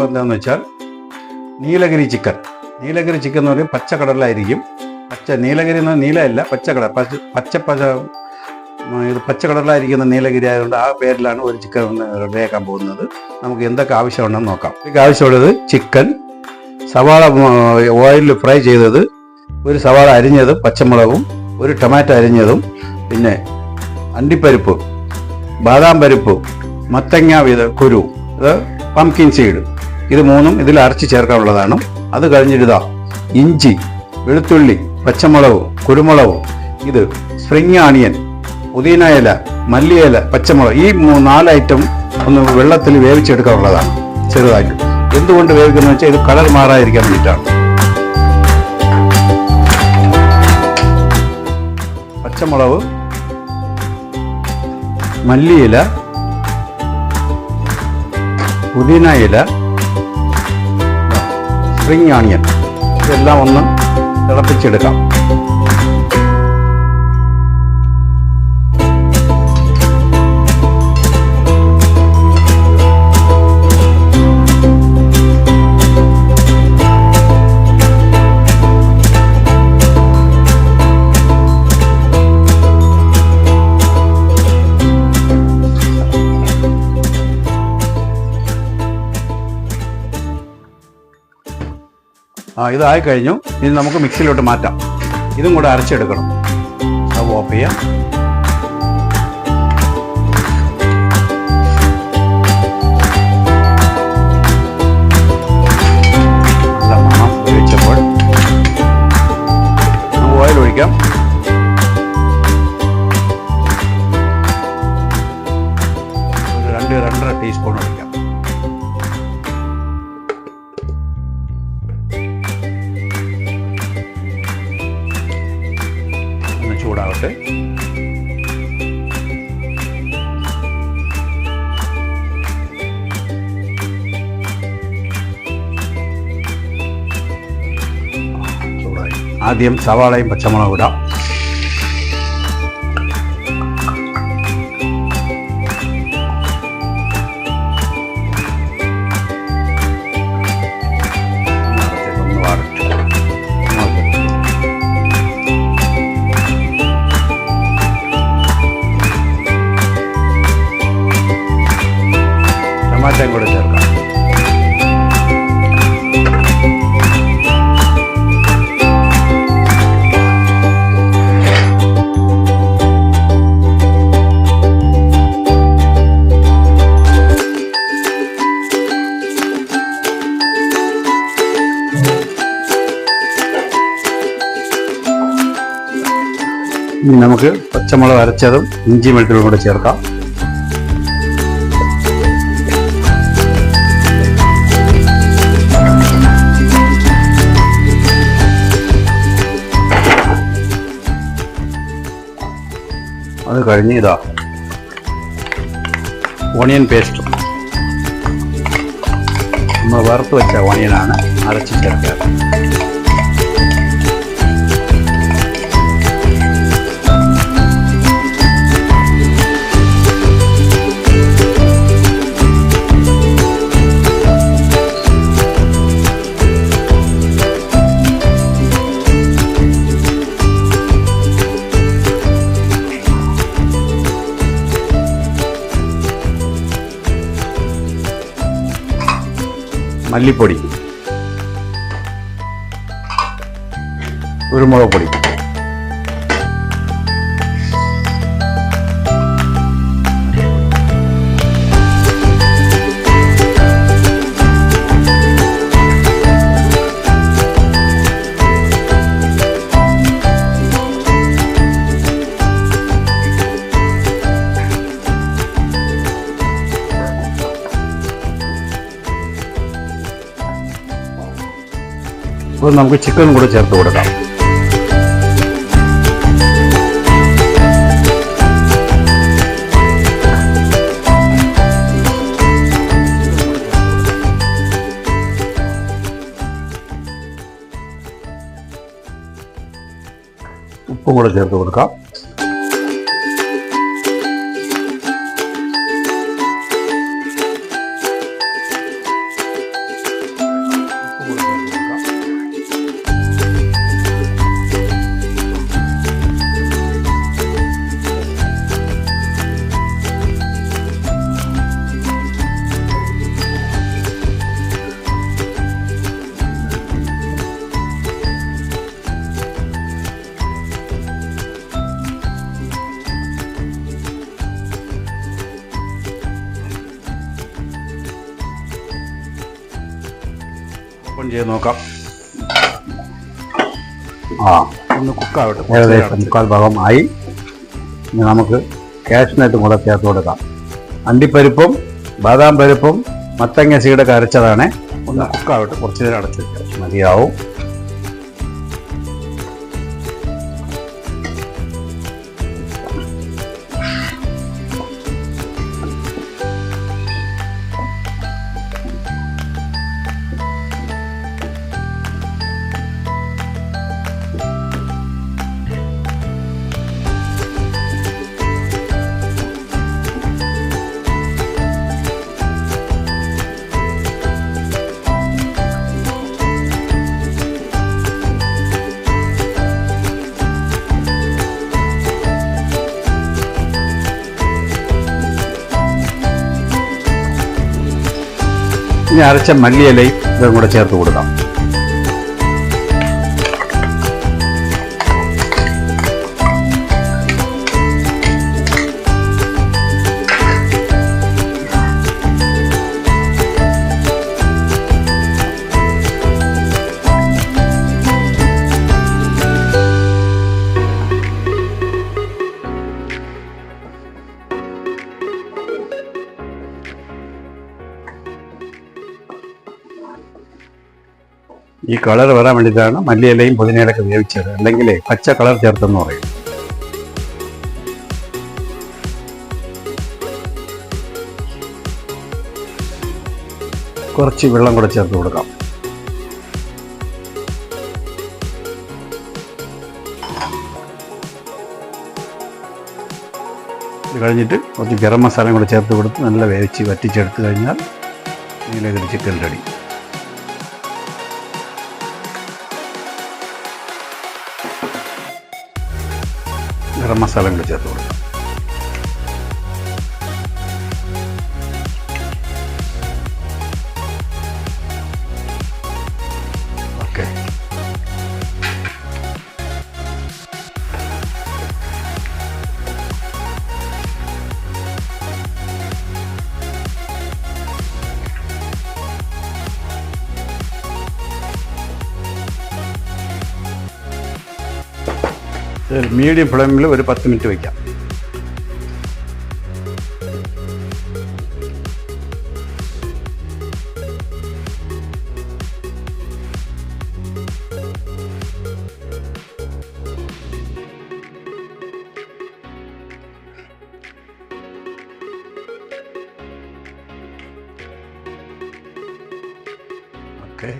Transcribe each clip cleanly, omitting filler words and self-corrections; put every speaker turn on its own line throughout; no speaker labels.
എന്താണെന്ന് വെച്ചാൽ Nilgiri chicken. Nilgiri chicken എന്ന് പറയുമ്പോൾ പച്ചക്കടലായിരിക്കും. നീലഗിരി എന്ന് നീലയല്ല, പച്ചക്കടൽ. ഇത് പച്ചക്കടലായിരിക്കുന്ന നീലഗിരി ആയതുകൊണ്ട് ആ പേരിലാണ് ഒരു ചിക്കൻ റെഡിയാക്കാൻ പോകുന്നത്. നമുക്ക് എന്തൊക്കെ ആവശ്യമുണ്ടെന്ന് നോക്കാം. ഇതിലേക്ക് ആവശ്യമുള്ളത് ചിക്കൻ, സവാള ഓയിലിൽ ഫ്രൈ ചെയ്തത്, ഒരു സവാള അരിഞ്ഞതും പച്ചമുളകും, ഒരു ടൊമാറ്റോ അരിഞ്ഞതും, പിന്നെ അണ്ടിപ്പരിപ്പ്, ബാദാം പരിപ്പ്, മത്തങ്ങ കുരു, ഇത് പംകിൻ സീഡ്. ഇത് മൂന്നും ഇതിൽ അരച്ച് ചേർക്കാനുള്ളതാണ്. അത് കഴിഞ്ഞിട്ടാ ഇഞ്ചി, വെളുത്തുള്ളി, പച്ചമുളകും കുരുമുളകും, ഇത് സ്പ്രിംഗ് ആണിയൻ, പുതിന ഇല, മല്ലിയില, പച്ചമുളക്. ഈ 4 ഐറ്റം ഒന്ന് വെള്ളത്തിൽ വേവിച്ചെടുക്കാനുള്ളതാണ് ചെറുതായിട്ട്. എന്തുകൊണ്ട് വേവിക്കുന്നത് വെച്ചാൽ ഇത് കളർ മാറാതിരിക്കാൻ വേണ്ടിയിട്ടാണ്. പച്ചമുളക്, മല്ലിയില, പുതിന ഇല, സ്പ്രിംഗ് ആണിയൻ, ഇതെല്ലാം ഒന്ന് തിളപ്പിച്ചെടുക്കാം. ഇതായി കഴിഞ്ഞു. ഇനി നമുക്ക് മിക്സിയിലോട്ട് മാറ്റാം. ഇതും കൂടെ അരച്ചെടുക്കണം. സ്റ്റവ് ഓഫ് ചെയ്യാം. നല്ല മണം ഉപയോഗിച്ചപ്പോൾ നമുക്ക് ഓയിൽ ഒഴിക്കാം. ഒരു 2-2.5 ടീസ്പൂൺ ഒഴിക്കാം. ചൂടാവട്ടെ. ചൂടായി. ആദ്യം സവാളയും പച്ചമുളകും ഇടാം. ടൊമാറ്റോയും കൂടെ ചേർക്കാം. ഇനി നമുക്ക് പച്ചമുളക് അരച്ചതും ഇഞ്ചി വെളുത്തുള്ളിയും കൂടെ ചേർക്കാം. അത് കഴിഞ്ഞ് ഇതാ ഓണിയൻ പേസ്റ്റ്. നമ്മൾ വറുത്ത് വെച്ച ഓണിയനാണ് അരച്ച് ചേർക്കുക. മല്ലിപ്പൊടി, കുരുമുളക് പൊടി, അപ്പോൾ നമുക്ക് ചിക്കൻ കൂടെ ചേർത്ത് കൊടുക്കാം. ഉപ്പും കൂടെ ചേർത്ത് കൊടുക്കാം. ചെയ്ത് നോക്കാം. ഒന്ന് കുക്കാവട്ടെ. ഏകദേശം 3/4 ഭാഗം ആയി. ഇനി നമുക്ക് കാഷ്നട്ടും കൂടെ ചേർത്ത് കൊടുക്കാം. അണ്ടിപ്പരിപ്പും ബാദാം പരിപ്പും മത്തങ്ങ സീഡൊക്കെ അരച്ചതാണ്. ഒന്ന് കുക്കാവട്ടെ, കുറച്ച് നേരം അടച്ച് വെക്കാം, മതിയാവും. ഇനി അരച്ച മല്ലിയിലയും ഇതും കൂടെ ചേർത്ത് കൊടുക്കാം. ഈ കളർ വരാൻ വേണ്ടിയിട്ടാണ് മല്ലിയിലയും പുതിനയിലൊക്കെ വേവിച്ചത്. അല്ലെങ്കിൽ പച്ച കളർ ചേർത്തെന്ന് പറയും. കുറച്ച് വെള്ളം കൂടെ ചേർത്ത് കൊടുക്കാം. ഇത് കഴിഞ്ഞിട്ട് കുറച്ച് ഗരം മസാലയും കൂടെ ചേർത്ത് കൊടുത്ത് നല്ല വേവിച്ച് വറ്റിച്ചെടുത്ത് കഴിഞ്ഞാൽ നീലഗിരി ചിക്കൻ റെഡി. ഗരം മസാല കൂടെ ചേർത്ത് കൊടുക്കാം. ഓക്കെ, മീഡിയം ഫ്ലെയിമിൽ ഒരു 10 മിനിറ്റ് വയ്ക്കാം. ഓക്കെ,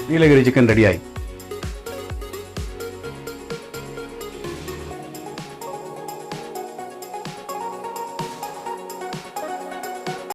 നീലഗിരി ചിക്കൻ റെഡിയായി.